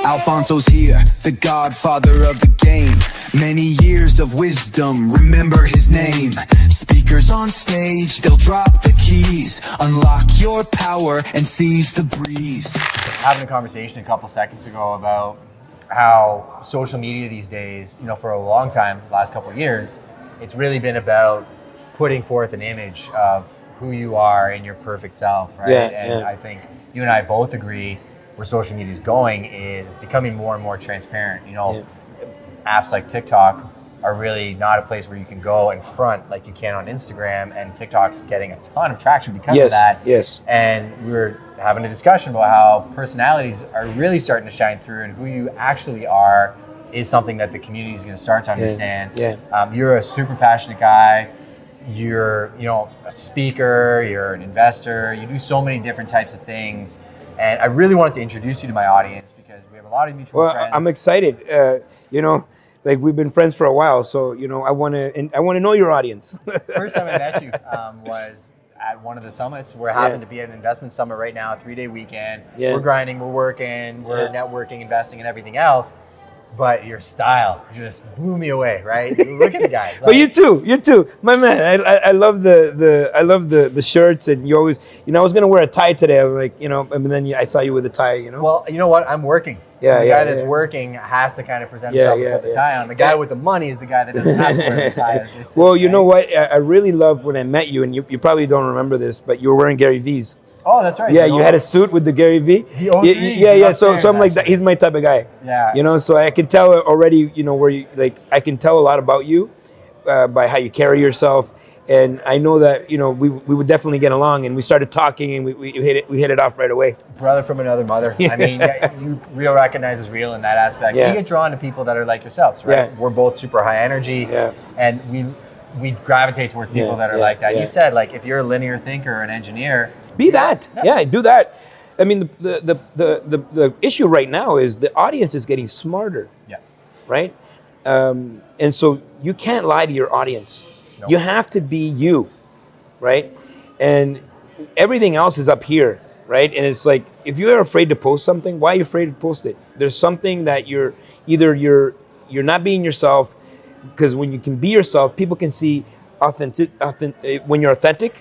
Alfonso's here, the godfather of the game. Many years of wisdom, remember his name. Speakers on stage, they'll drop the keys. Unlock your power and seize the breeze. Having a conversation a couple seconds ago about how social media these days, for a long time, the last couple of years, it's really been about putting forth an image of who you are in your perfect self, right? And I think you and I both agree where social media is going is it's becoming more and more transparent. Apps like TikTok are really not a place where you can go and front like you can on Instagram, and TikTok's getting a ton of traction because of that. Yes. And we were having a discussion about how personalities are really starting to shine through, and who you actually are is something that the community is going to start to understand. You're a super passionate guy. You're, a speaker. You're an investor. You do so many different types of things, and I really wanted to introduce you to my audience because we have a lot of mutual friends. I'm excited. Like we've been friends for a while, so I want to know your audience. First time I met you was at one of the summits. We're having to be at an investment summit right now, a 3-day weekend. We're grinding, we're working, we're networking, investing, and everything else. But your style just blew me away, right? Look at the guy. But you too, my man. I love the shirts, and you always, I was gonna wear a tie today. I was like, and then I saw you with a tie. Well, you know what? I'm working. Yeah, so the guy that's working has to kind of present himself with the tie on. The guy with the money is the guy that doesn't have to wear the tie. Well, you know what? I really loved when I met you, and you probably don't remember this, but you were wearing Gary V's. Oh, that's right. Yeah, you had a suit with the Gary V. Yeah. So I'm like that. He's my type of guy. Yeah. So I can tell already. Where you I can tell a lot about you by how you carry yourself, and I know that we would definitely get along, and we started talking, and we hit it off right away. Brother from another mother. I mean, you real recognize as real in that aspect. Yeah. You get drawn to people that are like yourselves, right? Yeah. We're both super high energy, and we gravitate towards people that are like that. You said if you're a linear thinker or an engineer. Be that. Yeah, do that. I mean, the issue right now is the audience is getting smarter. Yeah. Right? And so you can't lie to your audience. Nope. You have to be you, right? And everything else is up here, right? And it's like, if you're afraid to post something, why are you afraid to post it? There's something that you're not being yourself, because when you can be yourself, people can see authentic. When you're authentic,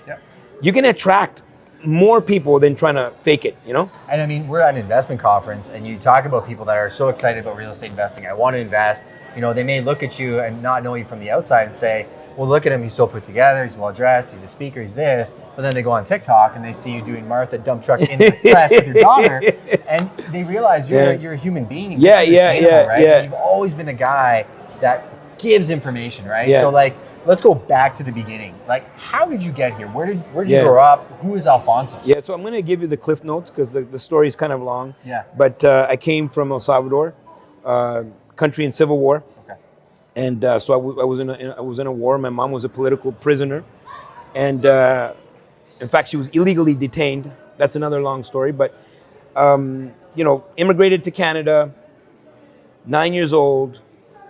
you can attract more people than trying to fake it, And I mean, we're at an investment conference, and you talk about people that are so excited about real estate investing. I want to invest. They may look at you and not know you from the outside and say, well, look at him, he's so put together, he's well dressed, he's a speaker, he's this. But then they go on TikTok and they see you doing Martha dump truck in the flesh with your daughter, and they realize you're a human being. Yeah. Right? And you've always been a guy that gives information, right? Yeah. So let's go back to the beginning. How did you get here? Where did you grow up? Who is Alfonso? Yeah, so I'm going to give you the cliff notes because the story is kind of long. Yeah. But I came from El Salvador, country in civil war. Okay. And so I was in a war. My mom was a political prisoner, and in fact, she was illegally detained. That's another long story. But immigrated to Canada, 9 years old.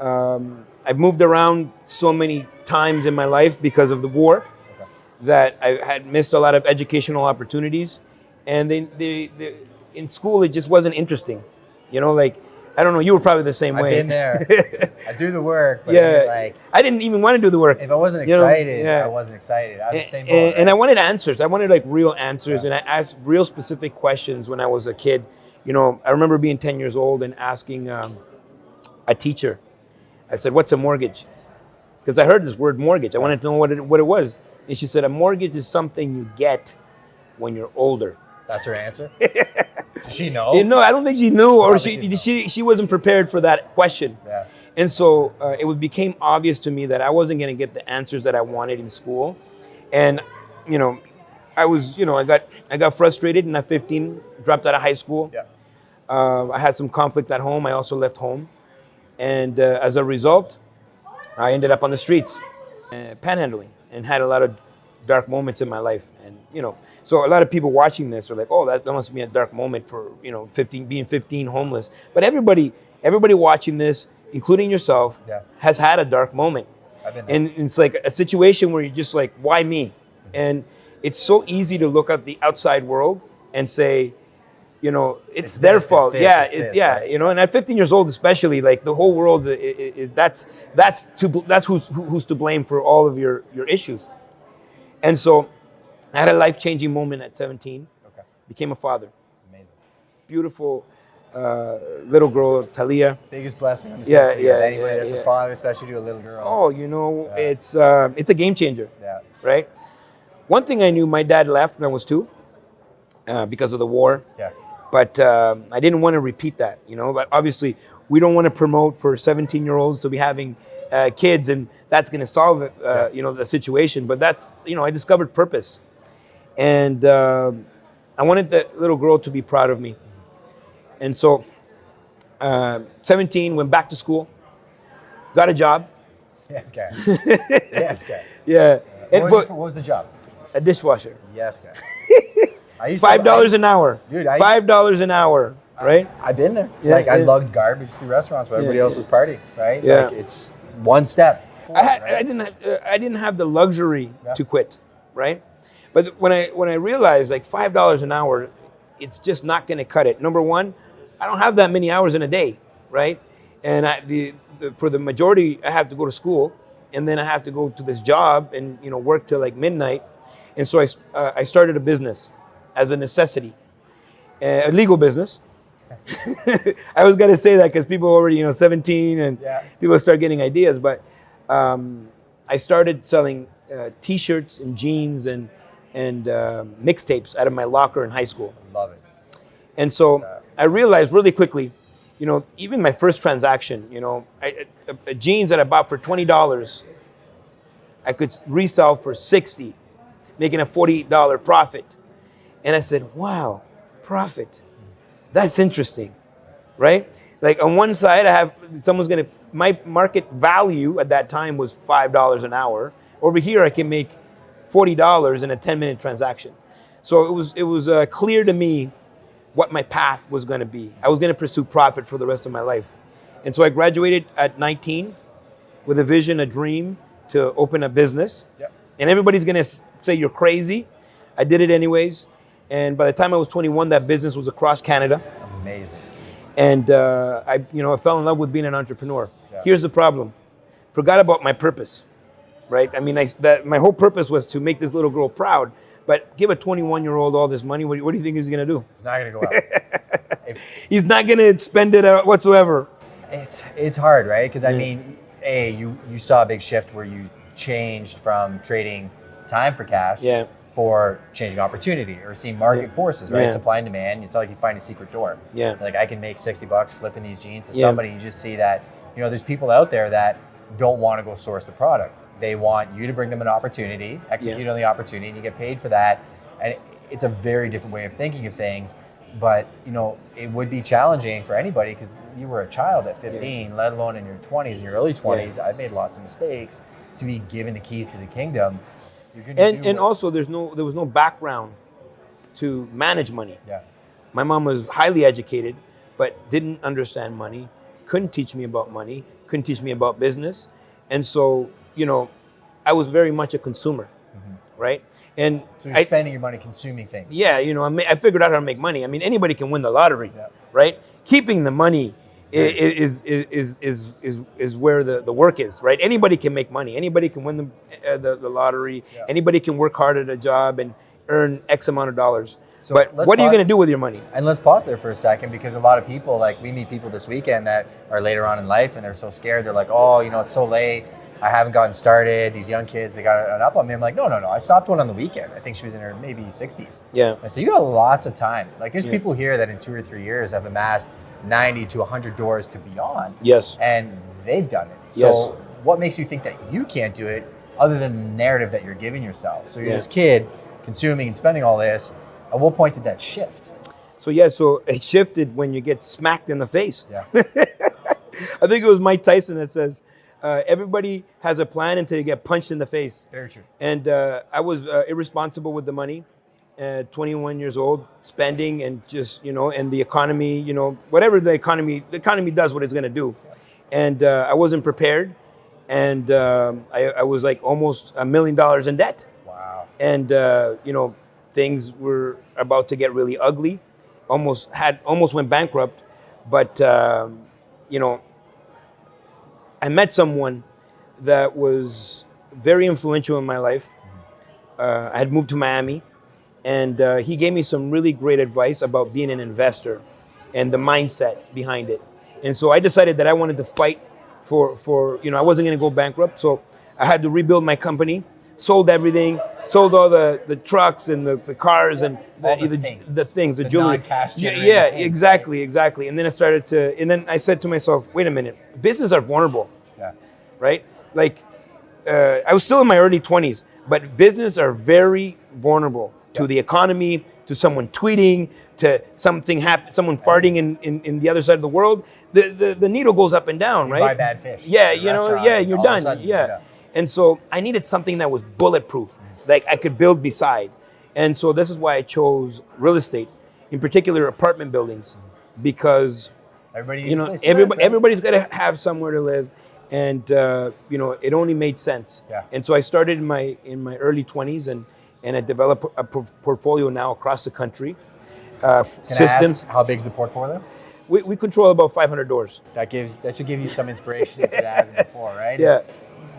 I've moved around so many times in my life because of the war that I had missed a lot of educational opportunities, and they in school it just wasn't interesting. I don't know, you were probably the same way. I've been there. I do the work, but I didn't even want to do the work. If I wasn't excited, I wasn't excited. I was the same boat, right? And I wanted answers. I wanted real answers, and I asked real specific questions when I was a kid. I remember being 10 years old and asking a teacher. I said, "What's a mortgage?" Because I heard this word mortgage. I wanted to know what it was. And she said, "A mortgage is something you get when you're older." That's her answer? Did she know? No, I don't think she knew, or she wasn't prepared for that question. Yeah. And so it became obvious to me that I wasn't going to get the answers that I wanted in school. And, I was, I got frustrated, and at 15, dropped out of high school. Yeah. I had some conflict at home. I also left home. And as a result, I ended up on the streets, panhandling, and had a lot of dark moments in my life. And, so a lot of people watching this are like, oh, that must be a dark moment for, 15 homeless. But everybody watching this, including yourself, has had a dark moment. I've been there. And it's like a situation where you're just like, why me? And it's so easy to look at the outside world and say, you know, it's It's their this, it's fault. this, Yeah, it's it's this, yeah, right? you know. And at 15 years old, especially, like the whole world, that's who's to blame for all of your issues. And so, I had a life-changing moment at 17. Okay. Became a father. Amazing. Beautiful little girl, Talia. Biggest blessing on the Yeah, face of yeah, anybody yeah, that's yeah. a father, especially to a little girl. Oh, you know, Yeah. it's a game changer, Yeah. right? One thing I knew, my dad left when I was 2 because of the war. Yeah. But I didn't want to repeat that, you know. But obviously, we don't want to promote for 17-year-olds to be having kids, and that's going to solve it, you know, the situation. But that's, you know, I discovered purpose, and I wanted that little girl to be proud of me. And so, 17, went back to school, got a job. Yes, guy. Yes, guy. Yeah, and What was the job? a dishwasher. Yes, guy. I used to- $5 an hour. Dude, $5 an hour, right? I've been there. Yeah, like I yeah. lugged garbage through restaurants while everybody Yeah, else was partying, right? Yeah. Like it's one step. I right? didn't have the luxury Yeah. to quit, right? But when I realized like $5 an hour, it's just not going to cut it. Number one, I don't have that many hours in a day, right? And for the majority, I have to go to school, and then I have to go to this job and, you know, work till like midnight. And so I started a business as a necessity, a legal business. I was going to say that because people are already, you know, 17 and Yeah. people start getting ideas. But I started selling T-shirts and jeans and mixtapes out of my locker in high school. Love it. And so I realized really quickly, you know, even my first transaction, you know, a jeans that I bought for $20, I could resell for $60, making a $40 profit. And I said, wow, profit. That's interesting, right? Like on one side, my market value at that time was $5 an hour. Over here, I can make $40 in a 10-minute transaction. So it was clear to me what my path was going to be. I was going to pursue profit for the rest of my life. And so I graduated at 19 with a vision, a dream to open a business. Yep. And everybody's going to say you're crazy. I did it anyways. And by the time I was 21, that business was across Canada. Amazing. And I fell in love with being an entrepreneur. Yeah. Here's the problem. Forgot about my purpose, right? I mean, my whole purpose was to make this little girl proud. But give a 21-year-old all this money, what do you think he's going to do? It's not gonna go out. He's not going to spend it whatsoever. It's hard, right? Because I mean, you saw a big shift where you changed from trading time for cash for changing opportunity or seeing market forces, right? Yeah. Supply and demand. It's not like you find a secret door. Yeah. Like I can make $60 flipping these jeans to somebody. You just see that, you know, there's people out there that don't want to go source the product. They want you to bring them an opportunity, execute on the opportunity, and you get paid for that. And it's a very different way of thinking of things. But, you know, it would be challenging for anybody because you were a child at 15, let alone in your 20s and your early 20s. Yeah. I've made lots of mistakes. To be given the keys to the kingdom, you're going to also there was no background to manage money. Yeah. My mom was highly educated, but didn't understand money, couldn't teach me about money, couldn't teach me about business. And so, you know, I was very much a consumer, right? And so you're spending your money consuming things. Yeah, you know, I figured out how to make money. I mean, anybody can win the lottery, right? Keeping the money is where the work is, right? Anybody can make money. Anybody can win the lottery. Yeah. Anybody can work hard at a job and earn X amount of dollars. So but what are you going to do with your money? And let's pause there for a second because a lot of people, like we meet people this weekend that are later on in life and they're so scared. They're like, oh, you know, it's so late. I haven't gotten started. These young kids, they got an up on me. I'm like, no. I stopped one on the weekend. I think she was in her maybe 60s. Yeah. And so you got lots of time. Like there's people here that in 2 or 3 years have amassed 90 to 100 doors to beyond. Yes. And they've done it. Yes. So what makes you think that you can't do it other than the narrative that you're giving yourself? So you're this kid consuming and spending all this. At what point did that shift? So it shifted when you get smacked in the face. Yeah. I think it was Mike Tyson that says, everybody has a plan until you get punched in the face. Very true. And I was irresponsible with the money, 21 years old, spending and just, you know, and the economy, you know, whatever the economy does what it's going to do. And I wasn't prepared. And I was like almost $1 million in debt. Wow. And, you know, things were about to get really ugly. almost went bankrupt, but you know, I met someone that was very influential in my life. I had moved to Miami, and he gave me some really great advice about being an investor and the mindset behind it. And so I decided that I wanted to fight for you know, I wasn't going to go bankrupt, so I had to rebuild my company, sold everything, sold all the trucks and the cars and the things, the jewelry. Yeah, exactly. And then I said to myself, wait a minute, businesses are vulnerable. Yeah. Right? Like, I was still in my early 20s, but businesses are very vulnerable to the economy, to someone tweeting, to someone farting in the other side of the world. The needle goes up and down, right? Buy bad fish. Yeah, you know, you're done. Yeah. And so I needed something that was bulletproof, like I could build beside. And so this is why I chose real estate, in particular apartment buildings, because everybody's got to have somewhere to live, and you know, it only made sense. Yeah. And so I started in my early 20s, and I developed a portfolio now across the country. Systems. How big's the portfolio? We control about 500 doors. That should give you some inspiration if it hasn't before, right? Yeah.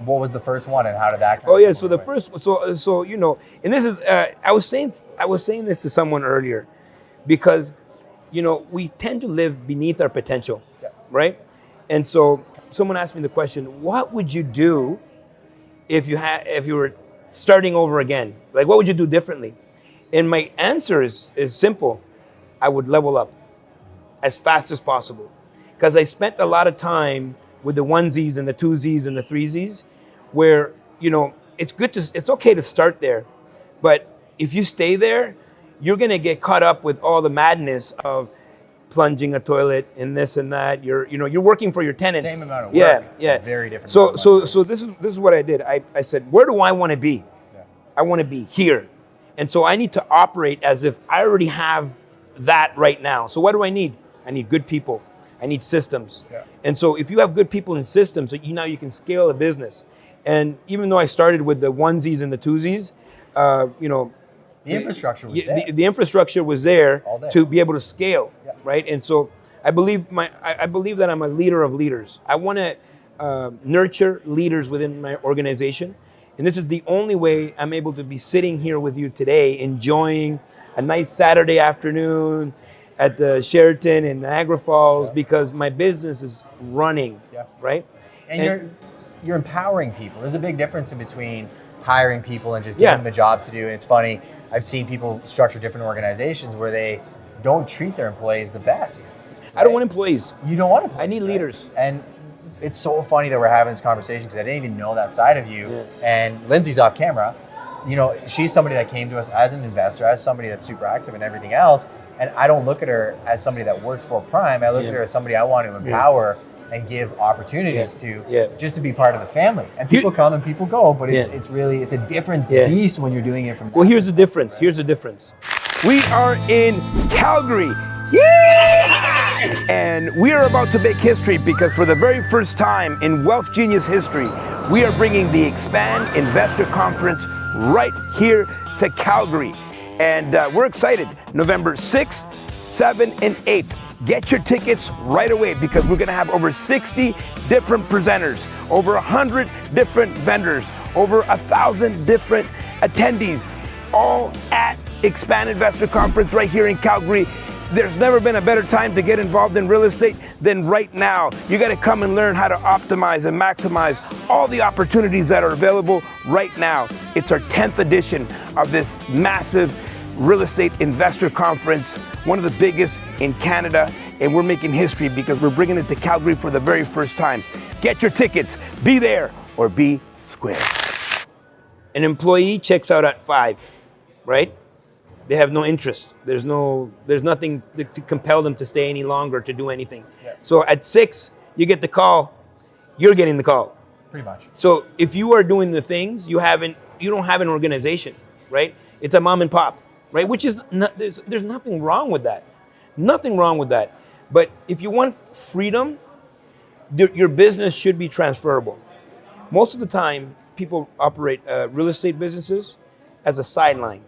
What was the first one, and how did that? So the first, so you know, and this is I was saying this to someone earlier, because you know, we tend to live beneath our potential, right? And so someone asked me the question, what would you do if you were starting over again? Like, what would you do differently? And my answer is simple. I would level up as fast as possible, because I spent a lot of time with the onesies and the twosies and the threesies, where, you know, it's okay to start there, but if you stay there, you're gonna get caught up with all the madness of plunging a toilet and this and that. You're working for your tenants. Same amount of work. Yeah. Very different. So this is what I did. I said, where do I want to be? Yeah. I want to be here, and so I need to operate as if I already have that right now. So what do I need? I need good people. I need systems. Yeah. And so if you have good people and systems, you can scale a business. And even though I started with the onesies and the twosies, you know, the infrastructure was there. The infrastructure was there to be able to scale, yeah. right? And so I believe that I'm a leader of leaders. I want to nurture leaders within my organization, and this is the only way I'm able to be sitting here with you today, enjoying a nice Saturday afternoon at the Sheraton in Niagara Falls, because my business is running, right? And you're empowering people. There's a big difference in between hiring people and just giving them the job to do. And it's funny, I've seen people structure different organizations where they don't treat their employees the best. Right? I don't want employees. You don't want employees. I need leaders. And it's so funny that we're having this conversation, because I didn't even know that side of you. Yeah. And Lindsay's off camera. You know, she's somebody that came to us as an investor, as somebody that's super active and everything else. And I don't look at her as somebody that works for Prime. I look at her as somebody I want to empower and give opportunities to, just to be part of the family. And people come and people go, but it's a different beast when you're doing it from. Well, here's the difference. Right? Here's the difference. We are in Calgary. Yeah! And we are about to make history, because for the very first time in Wealth Genius history, we are bringing the Expand Investor Conference right here to Calgary. And we're excited. November 6th, 7th, and 8th. Get your tickets right away, because we're gonna have over 60 different presenters, over 100 different vendors, over 1,000 different attendees, all at Expand Investor Conference right here in Calgary. There's never been a better time to get involved in real estate than right now. You gotta come and learn how to optimize and maximize all the opportunities that are available right now. It's our 10th edition of this massive real estate investor conference, one of the biggest in Canada, and we're making history because we're bringing it to Calgary for the very first time. Get your tickets, be there or be square. An employee checks out at 5, right? They have no interest. There's nothing to compel them to stay any longer, to do anything. Yeah. So at 6, you get the call, you're getting the call. Pretty much. So if you are doing the things, you don't have an organization, right? It's a mom and pop. Right, which is there's nothing wrong with that, nothing wrong with that. But if you want freedom, your business should be transferable. Most of the time, people operate real estate businesses as a sideline,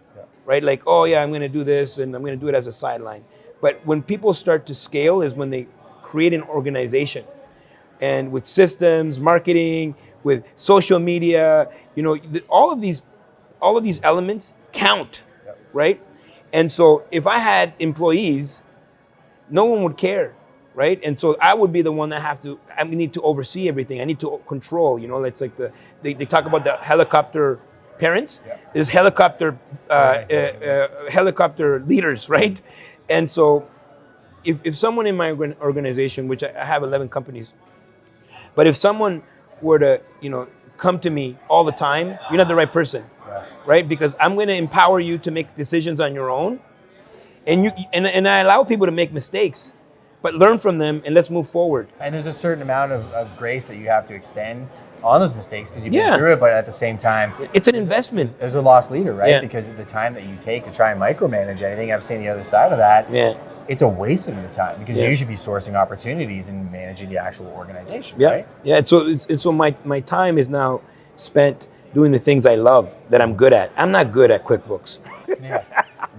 right? Like, oh yeah, I'm going to do this and I'm going to do it as a sideline. But when people start to scale is when they create an organization, and with systems, marketing, with social media, all of these elements count, right? And so if I had employees, no one would care, right? And so I would be the one that I need to oversee everything. I need to control, it's like they talk about the helicopter parents. Yeah. There's helicopter leaders, right? And so if someone in my organization, which I have 11 companies, but if someone were to, come to me all the time, you're not the right person, right? Because I'm going to empower you to make decisions on your own, and I allow people to make mistakes, but learn from them and let's move forward. And there's a certain amount of grace that you have to extend on those mistakes because you've been through it, but at the same time, it's an investment. There's a lost leader, right? Yeah. Because of the time that you take to try and micromanage anything. I've seen the other side of that. Yeah. It's a waste of your time because you should be sourcing opportunities and managing the actual organization, Yeah. right? Yeah. And so my time is now spent doing the things I love that I'm good at. I'm not good at QuickBooks. Yeah.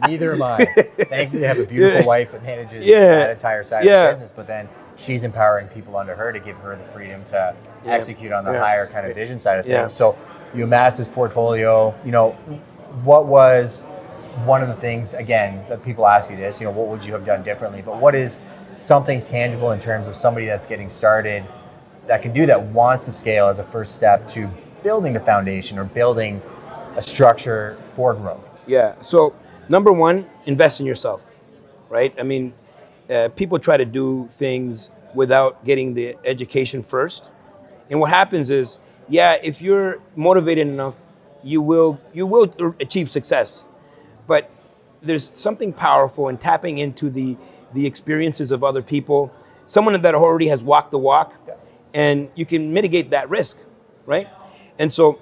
Neither am I. Thankfully, I have a beautiful wife that manages that entire side of the business, but then she's empowering people under her to give her the freedom to execute on the higher kind of vision side of things. Yeah. So you amassed this portfolio. What was one of the things, again, that people ask you this, what would you have done differently? But what is something tangible in terms of somebody that's getting started that can do that, wants to scale as a first step to building the foundation or building a structure for growth? Yeah. So number one, invest in yourself, right? I mean, people try to do things without getting the education first. And what happens is, if you're motivated enough, you will achieve success. But there's something powerful in tapping into the experiences of other people, someone that already has walked the walk, and you can mitigate that risk, right? And so,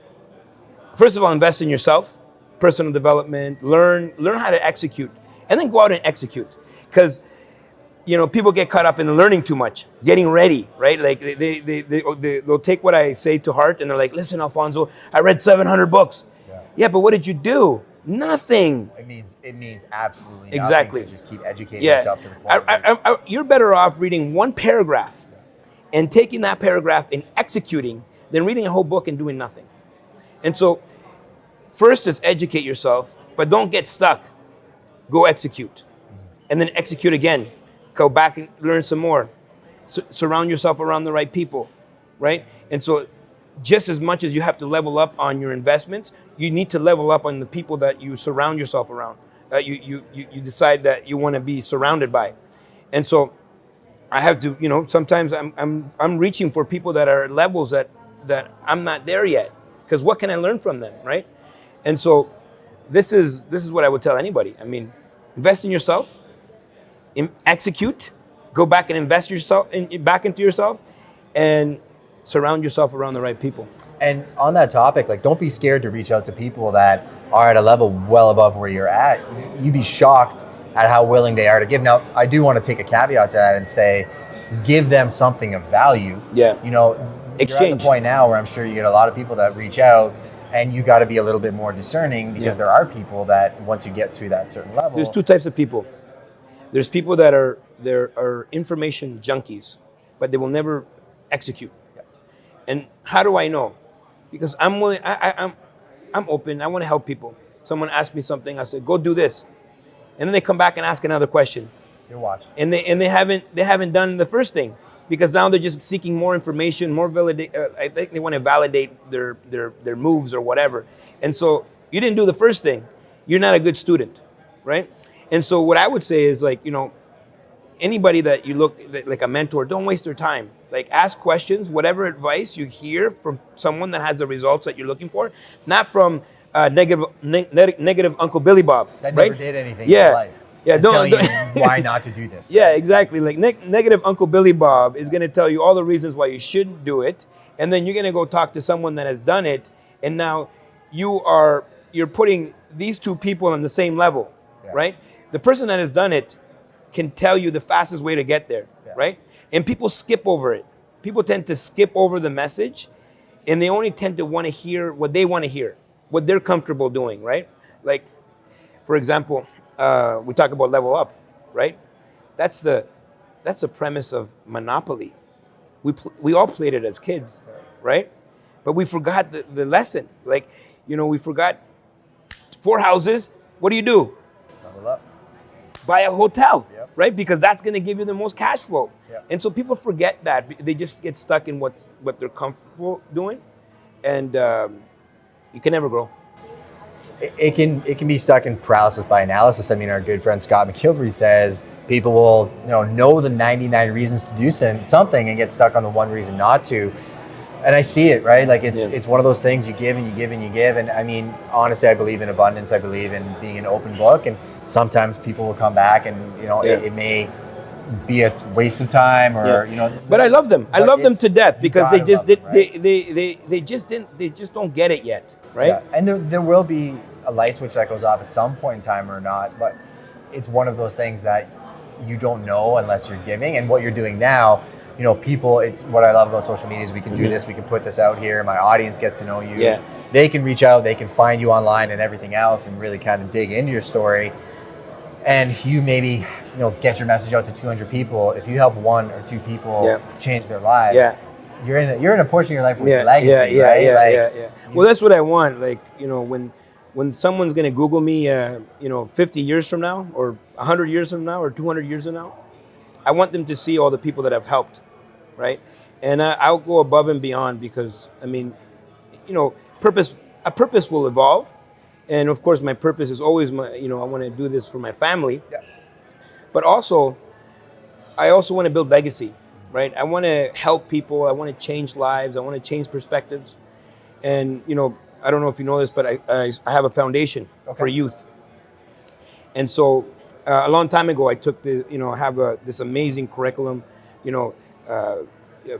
first of all, invest in yourself, personal development, learn how to execute, and then go out and execute. Because people get caught up in learning too much, getting ready, right? Like they'll take what I say to heart, and they're like, "Listen, Alfonso, I read 700 books." Yeah, but what did you do? Nothing. It means absolutely nothing. Exactly. To just keep educating yourself to the point. You're better off reading one paragraph and taking that paragraph and executing than reading a whole book and doing nothing. And so, first is educate yourself, but don't get stuck. Go execute. And then execute again. Go back and learn some more. Surround yourself around the right people, right? And so, just as much as you have to level up on your investments, you need to level up on the people that you surround yourself around, that you decide that you want to be surrounded by. And so I have to, sometimes I'm reaching for people that are at levels that I'm not there yet, because what can I learn from them, right? And so this is what I would tell anybody. I mean, invest in yourself, execute, go back and invest back into yourself, and surround yourself around the right people. And on that topic, don't be scared to reach out to people that are at a level well above where you're at. You'd be shocked at how willing they are to give. Now, I do want to take a caveat to that and say, give them something of value. Yeah. You're Exchange. at the point now where I'm sure you get a lot of people that reach out, and you got to be a little bit more discerning, because there are people that once you get to that certain level. There's two types of people. There's people that are information junkies, but they will never execute. And how do I know? Because I'm willing. I'm open. I want to help people. Someone asks me something, I say, go do this, and then they come back and ask another question. You're watching. And they haven't done the first thing, because now they're just seeking more information, more validate. I think they want to validate their moves or whatever. And so you didn't do the first thing. You're not a good student, right? And so what I would say is, anybody that you look like a mentor, don't waste their time. Ask questions, whatever advice you hear from someone that has the results that you're looking for, not from negative Uncle Billy Bob. That right? never did anything in your life. Yeah, don't you why not to do this. Yeah, exactly. Negative Uncle Billy Bob is going to tell you all the reasons why you shouldn't do it, and then you're going to go talk to someone that has done it, and now you're putting these two people on the same level, right? The person that has done it can tell you the fastest way to get there, right? And people skip over it. People tend to skip over the message, and they only tend to want to hear what they want to hear, what they're comfortable doing, right? For example, we talk about level up, right? That's the premise of Monopoly. We all played it as kids, right? But we forgot the lesson. Like, we forgot 4 houses. What do? Level up. Buy a hotel, Yep. right? Because that's going to give you the most cash flow. Yep. And so people forget that. They just get stuck in what they're comfortable doing, and you can never grow. It can be stuck in paralysis by analysis. I mean, our good friend Scott McKilvey says people will know the 99 reasons to do something and get stuck on the one reason not to. And I see it, right? Like it's one of those things you give and you give and you give. And I mean, honestly, I believe in abundance. I believe in being an open book. And sometimes people will come back and, it may be a waste of time or, But I love them. I love them to death because they just gotta love them, right? they just don't get it yet, right? Yeah. And there will be a light switch that goes off at some point in time or not. But it's one of those things that you don't know unless you're giving. And what you're doing now, people, it's what I love about social media is we can do this, we can put this out here. My audience gets to know you. Yeah. They can reach out, they can find you online and everything else and really kind of dig into your story. And you maybe, get your message out to 200 people. If you help 1 or 2 people change their lives, you're in a portion of your life with your legacy, right? Well, that's what I want. Like, when someone's going to Google me, 50 years from now or 100 years from now or 200 years from now, I want them to see all the people that I've helped, right? And I'll go above and beyond because, I mean, a purpose will evolve. And of course, my purpose is always I want to do this for my family. Yeah. But also, I also want to build legacy, right? I want to help people. I want to change lives. I want to change perspectives. And, I don't know if you know this, but I have a foundation for youth. And so a long time ago, I took this amazing curriculum,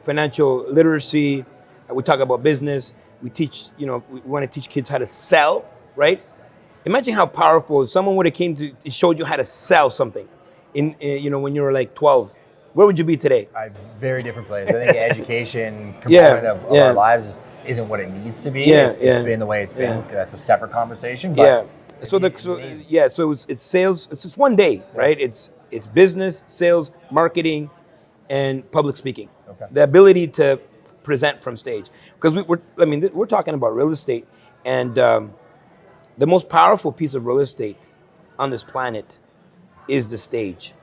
financial literacy. We talk about business. We teach, we want to teach kids how to sell, right? Imagine how powerful if someone would have came to showed you how to sell something in when you were like 12. Where would you be today? A very different place. I think the education component of our lives isn't what it needs to be. It's been the way it's been. That's a separate conversation. But So it's sales. It's just one day, right? It's business, sales, marketing, and public speaking. Okay. The ability to present from stage, because we're talking about real estate, and the most powerful piece of real estate on this planet is the stage,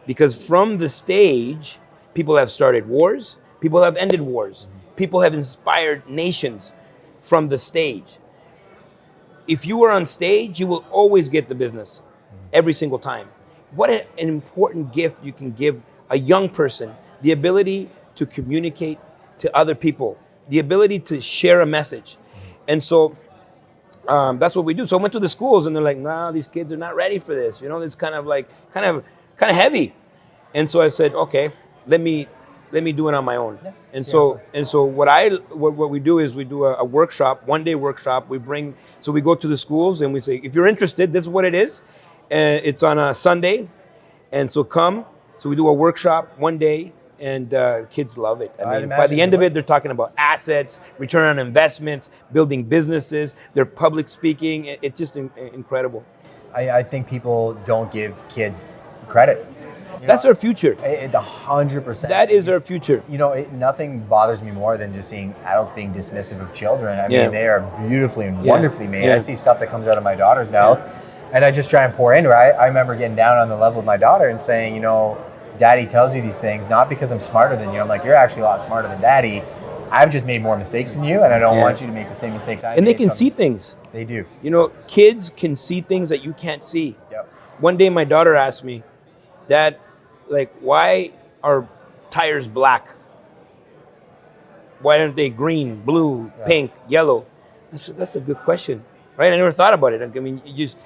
because from the stage, people have started wars, people have ended wars, people have inspired nations from the stage. If you are on stage, you will always get the business every single time. What an important gift you can give a young person, the ability to communicate to other people, the ability to share a message. And so that's what we do. So I went to the schools and they're like, nah, these kids are not ready for this. This kind of heavy. And so I said, okay, let me do it on my own. Yeah. And so what we do is we do a workshop, 1-day workshop. We go to the schools and we say, if you're interested, this is what it is. It's on a Sunday. And so come. So we do a workshop 1 day and kids love it. I mean, by the end of it, they're talking about assets, return on investments, building businesses, their public speaking. It's just incredible. I think people don't give kids credit. That's our future. 100%. That is our future. Nothing bothers me more than just seeing adults being dismissive of children. I mean, they are beautifully and wonderfully made. Yeah. I see stuff that comes out of my daughter's mouth, and I just try and pour into her. I remember getting down on the level of my daughter and saying, Daddy tells you these things, not because I'm smarter than you. I'm like, you're actually a lot smarter than Daddy. I've just made more mistakes than you, and I don't want you to make the same mistakes I made. And they can see things. They do. Kids can see things that you can't see. Yep. One day my daughter asked me, Dad, why are tires black? Why aren't they green, blue, pink, yellow? I said, that's a good question, right? I never thought about it. I mean, you just,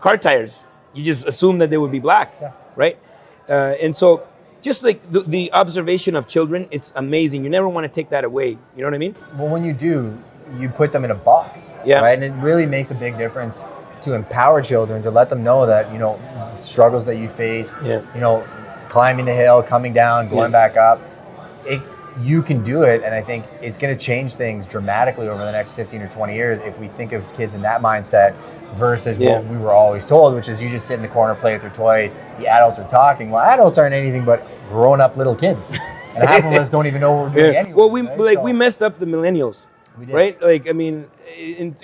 car tires, you just assume that they would be black, right? And so just the observation of children, it's amazing. You never want to take that away. You know what I mean? Well, when you do, you put them in a box, right? And it really makes a big difference to empower children, to let them know that, the struggles that you faced, climbing the hill, coming down, going back up, you can do it, and I think it's going to change things dramatically over the next 15 or 20 years if we think of kids in that mindset versus what we were always told, which is you just sit in the corner, play with your toys, the adults are talking. Well, adults aren't anything but grown-up little kids, and half of us don't even know what we're doing anyway. Well, we So, messed up the millennials, we did. right? Like, I mean,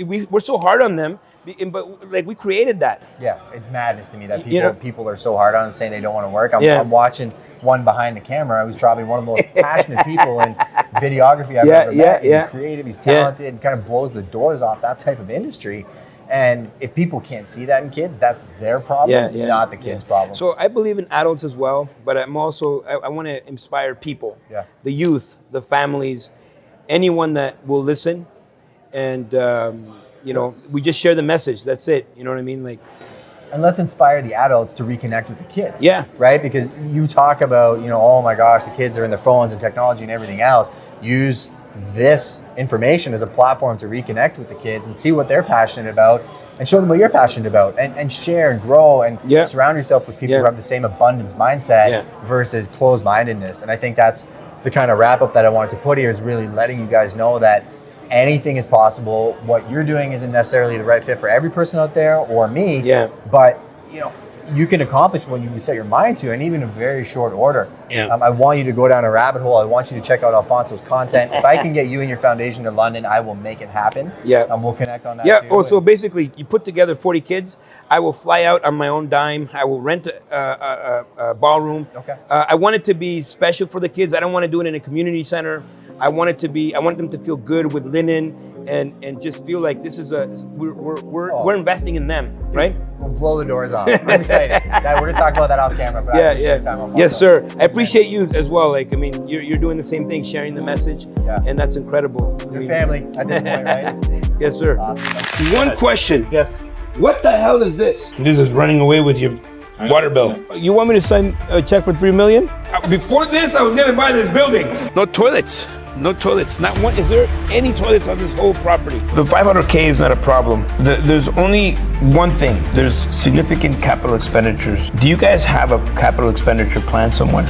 we're so hard on them, but like we created that. Yeah, it's madness to me that people You know- people are so hard on it, saying they don't want to work. I'm watching one behind the camera who's probably one of the most passionate people in videography I've ever met. He's creative, he's talented, and kind of blows the doors off that type of industry. And if people can't see that in kids, that's their problem, not the kids' problem. So I believe in adults as well, but I'm also, I want to inspire people, the youth, the families, anyone that will listen. And, you know, we just share the message. That's it. You know what I mean? Like, and let's inspire the adults to reconnect with the kids. Yeah. Right? Because you talk about, you know, oh my gosh, the kids are in their phones and technology and everything else. Use this information as a platform to reconnect with the kids and see what they're passionate about and show them what you're passionate about and share and grow and surround yourself with people who have the same abundance mindset versus closed-mindedness. And I think that's the kind of wrap up that I wanted to put here, is really letting you guys know that anything is possible. What you're doing isn't necessarily the right fit for every person out there or me, but you know, you can accomplish what you set your mind to, and even in very short order. I want you to go down a rabbit hole. I want you to check out Alfonso's content. If I can get you and your foundation to London, I will make it happen. We'll connect on that too. Oh, so basically, you put together 40 kids. I will fly out on my own dime. I will rent a ballroom. I want it to be special for the kids. I don't want to do it in a community center. I want them to feel good with linen and just feel like this is we're investing in them, right? We'll blow the doors off. I'm excited. We're gonna talk about that off camera. But I appreciate your time, Alfonso. Yes, sir. I appreciate you as well. Like, I mean, you're doing the same thing, sharing the message, and that's incredible. Your family at this point, right? Yes, sir. Awesome. One question. Yes. What the hell is this? This is running away with your water bill. You want me to sign a check for $3 million? Before this, I was gonna buy this building. No toilets. No toilets, not one. Is there any toilets on this whole property? The 500K is not a problem. There's only one thing. There's significant capital expenditures. Do you guys have a capital expenditure plan somewhere?